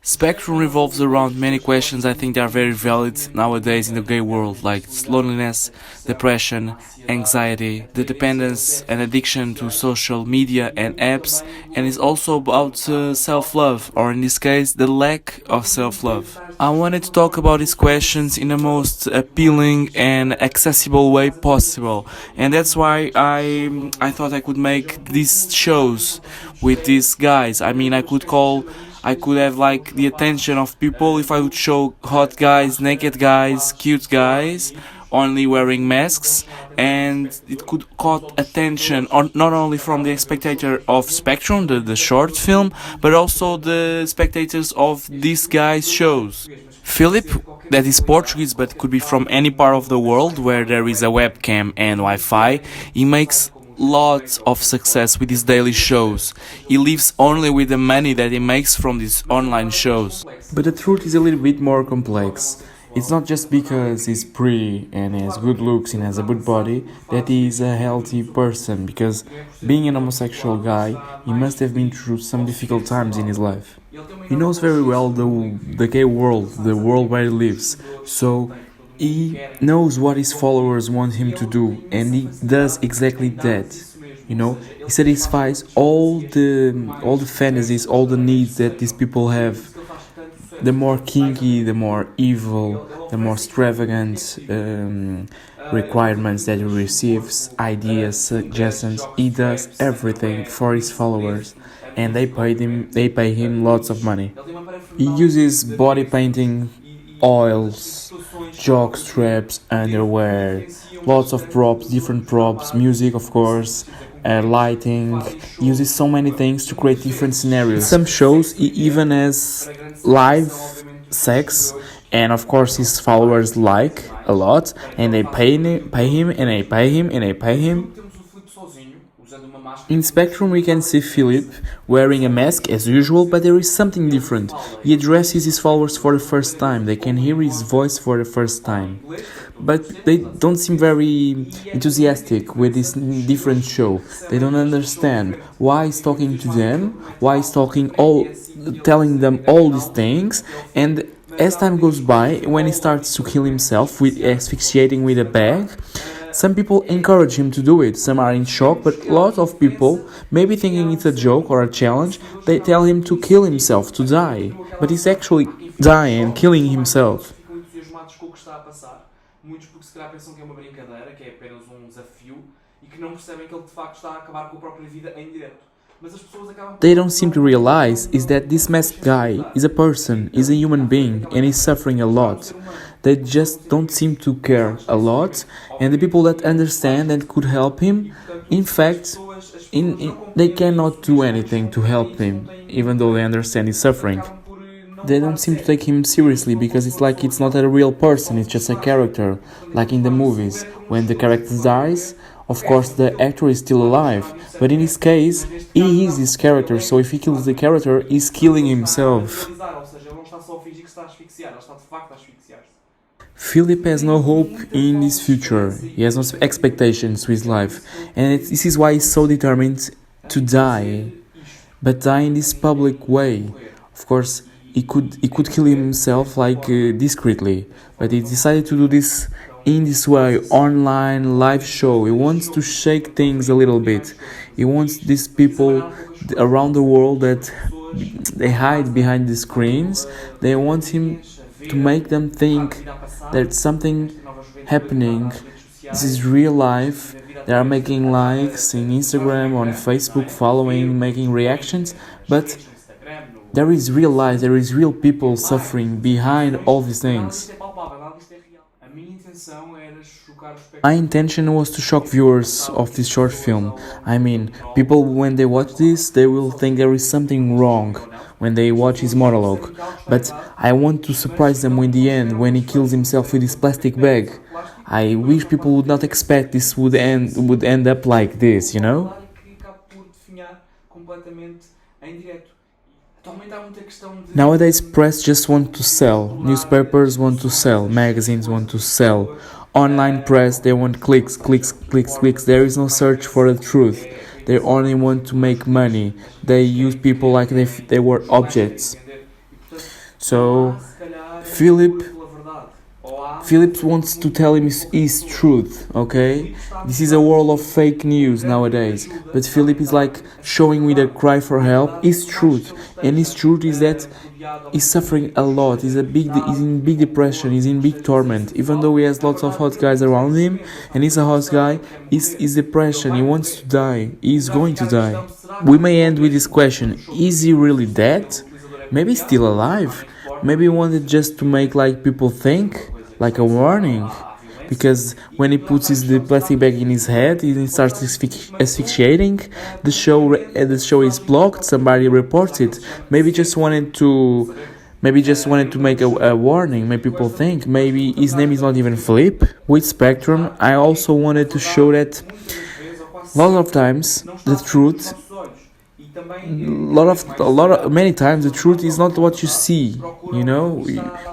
Spectrum revolves around many questions I think they are very valid nowadays in the gay world, like loneliness, depression, anxiety, the dependence and addiction to social media and apps, and it's also about self-love, or in this case, the lack of self-love. I wanted to talk about these questions in the most appealing and accessible way possible, and that's why I thought I could make these shows with these guys. I could have like the attention of people if I would show hot guys, naked guys, cute guys, only wearing masks, and it could caught attention not only from the spectator of Spectrum, the short film, but also the spectators of this guy's shows. Philip, that is Portuguese but could be from any part of the world where there is a webcam and Wi-Fi, he makes lots of success with his daily shows. He lives only with the money that he makes from these online shows. But the truth is a little bit more complex. It's not just because he's pretty and has good looks and has a good body that he is a healthy person, because being an homosexual guy, he must have been through some difficult times in his life. He knows very well the gay world, the world where he lives, so he knows what his followers want him to do, and he does exactly that. He satisfies all the fantasies, all the needs that these people have. The more kinky, the more evil, the more extravagant requirements that he receives, ideas, suggestions. He does everything for his followers, and they pay him lots of money. He uses body painting, oils, jock straps, underwear, lots of props, different props, music, of course, lighting. He uses so many things to create different scenarios. In some shows, he even has live sex, and of course, his followers like a lot, and they pay him, and they pay him, and they pay him. In Spectrum, we can see Philip wearing a mask as usual, but there is something different. He addresses his followers for the first time, they can hear his voice for the first time. But they don't seem very enthusiastic with this different show. They don't understand why he's talking to them, why he's telling them all these things, and as time goes by, when he starts to kill himself with asphyxiating with a bag, some people encourage him to do it, some are in shock, but a lot of people, maybe thinking it's a joke or a challenge, they tell him to kill himself, to die. But he's actually dying, killing himself. Muitos porque se calhar pensam que é uma brincadeira, que é apenas desafio e que não percebem que ele de facto está a acabar com a própria vida em direto. Mas as pessoas acabam. They don't seem to realize is that this masked guy is a person, is a human being, and is suffering a lot. They just don't seem to care a lot, and the people that understand and could help him, in fact, they cannot do anything to help him, even though they understand his suffering. They don't seem to take him seriously because it's like it's not a real person, it's just a character, like in the movies. When the character dies, of course the actor is still alive, but in his case, he is his character, so if he kills the character, he's killing himself. Philip has no hope in his future, he has no expectations to his life, and this is why he's so determined to die, but die in this public way. Of course, he could kill himself discreetly, but he decided to do this in this way, online live show. He wants to shake things a little bit. He wants these people around the world that they hide behind the screens. They want him to make them think there's something happening. This is real life. They are making likes in Instagram, on Facebook, following, making reactions, but there is real life, there is real people suffering behind all these things. My intention was to shock viewers of this short film. I mean, people when they watch this, they will think there is something wrong when they watch his monologue. But I want to surprise them in the end when he kills himself with his plastic bag. I wish people would not expect this would end up like this, Nowadays, press just want to sell, newspapers want to sell, magazines want to sell, online press, they want clicks, clicks, clicks, clicks. There is no search for the truth. They only want to make money. They use people like they were objects. So Philip Philip wants to tell him his truth, okay? This is a world of fake news nowadays, but Philip is like showing with a cry for help his truth, and his truth is that he's suffering a lot. He's in big depression. He's in big torment. Even though he has lots of hot guys around him, and he's a hot guy, he's depression. He wants to die. He's going to die. We may end with this question: is he really dead? Maybe he's still alive. Maybe he wanted just to make like people think, like a warning. Because when he puts the plastic bag in his head, he starts asphyxiating. The show is blocked. Somebody reports it. Maybe just wanted to make a warning. Make people think. Maybe his name is not even Philip. With Spectrum, I also wanted to show that lots of times the truth many times the truth is not what you see, you know.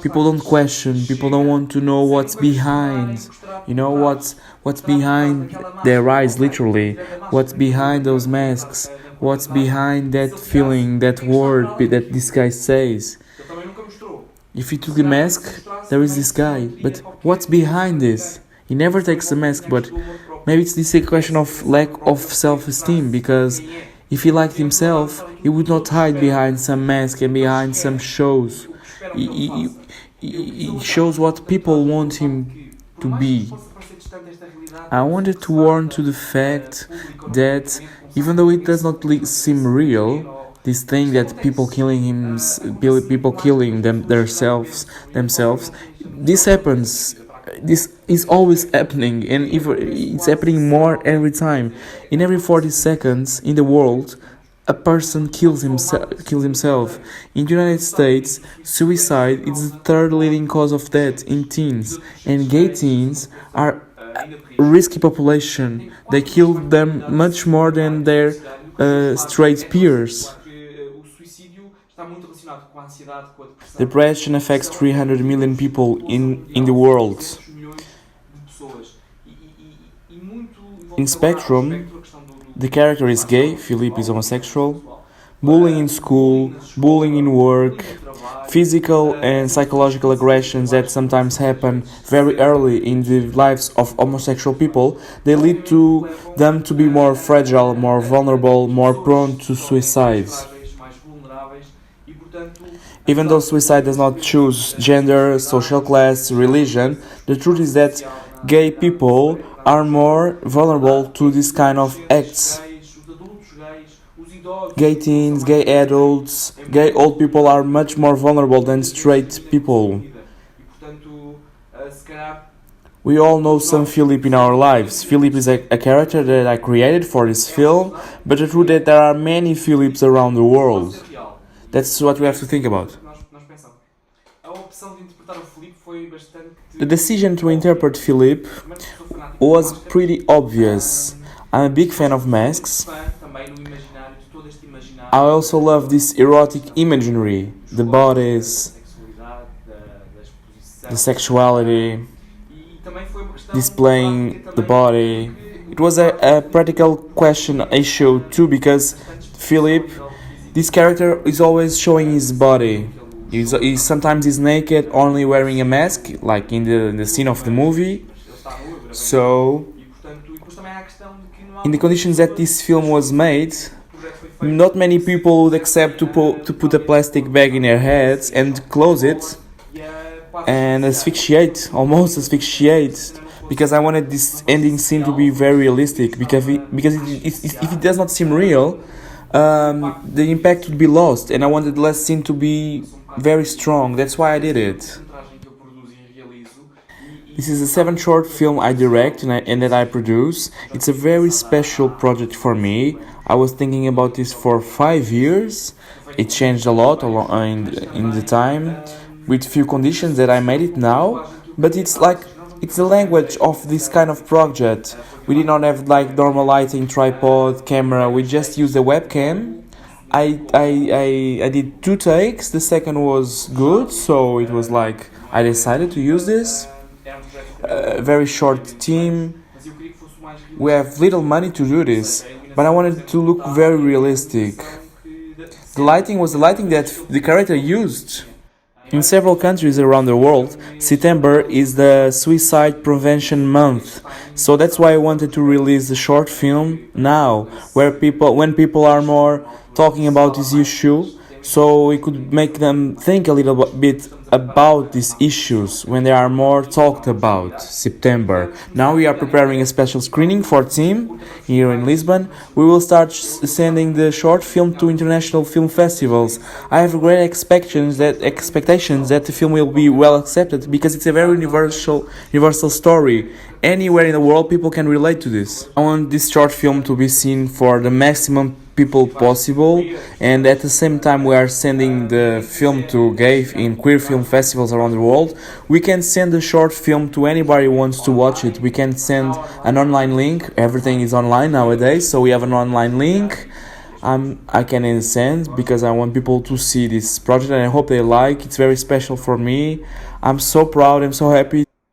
People don't question, people don't want to know what's behind, you know, what's behind their eyes, literally, what's behind those masks, what's behind that feeling, that word that this guy says. If you took the mask, there is this guy, but what's behind this? He never takes the mask, but maybe it's this a question of lack of self-esteem, because if he liked himself, he would not hide behind some mask and behind some shows. He shows what people want him to be. I wanted to warn to the fact that even though it does not seem real, this thing that people killing themselves, this happens. This is always happening, and it's happening more every time. In every 40 seconds in the world, a person kills himself. In the United States, suicide is the third leading cause of death in teens, and gay teens are a risky population. They kill them much more than their straight peers. Depression affects 300 million people in the world. In Spectrum, the character is gay, Philip is homosexual, bullying in school, bullying in work, physical and psychological aggressions that sometimes happen very early in the lives of homosexual people, they lead to them to be more fragile, more vulnerable, more prone to suicide. Even though suicide does not choose gender, social class, religion, the truth is that gay people are more vulnerable to this kind of acts. Gay teens, gay adults, gay old people are much more vulnerable than straight people. We all know some Philip in our lives. Philip is a character that I created for this film, but the truth is that there are many Philips around the world. That's what we have to think about. The decision to interpret Philip was pretty obvious. I'm a big fan of masks. I also love this erotic imagery, the bodies, the sexuality, displaying the body. It was a practical question issue too, because Philip, this character, is always showing his body. Sometimes he's naked, only wearing a mask, like in the scene of the movie. So, in the conditions that this film was made, not many people would accept to put a plastic bag in their heads and close it and almost asphyxiate, because I wanted this ending scene to be very realistic, because if it does not seem real, the impact would be lost, and I wanted the last scene to be very strong. That's why I did it. This is the 7th short film I direct and that I produce. It's a very special project for me. I was thinking about this for 5 years. It changed a lot in the time, with few conditions that I made it now. But it's the language of this kind of project. We did not have like normal lighting, tripod, camera. We just used a webcam. I did 2 takes. The second was good, so it was like I decided to use this. A very short team. We have little money to do this, but I wanted it to look very realistic. The lighting was the lighting that the character used. In several countries around the world, September is the Suicide Prevention Month. So that's why I wanted to release the short film now, when people are more talking about this issue, so we could make them think a little bit about these issues when they are more talked about. September. Now we are preparing a special screening for team here in Lisbon. We will start sending the short film to international film festivals. I have great expectations that the film will be well accepted because it's a very universal story. Anywhere in the world, people can relate to this. I want this short film to be seen for the maximum people possible, and at the same time we are sending the film to gay in queer film festivals around the world. We can send a short film to anybody who wants to watch it. We can send an online link. Everything is online nowadays, so we have an online link. I can send because I want people to see this project and I hope they like. It's very special for me. I'm so proud, I'm so happy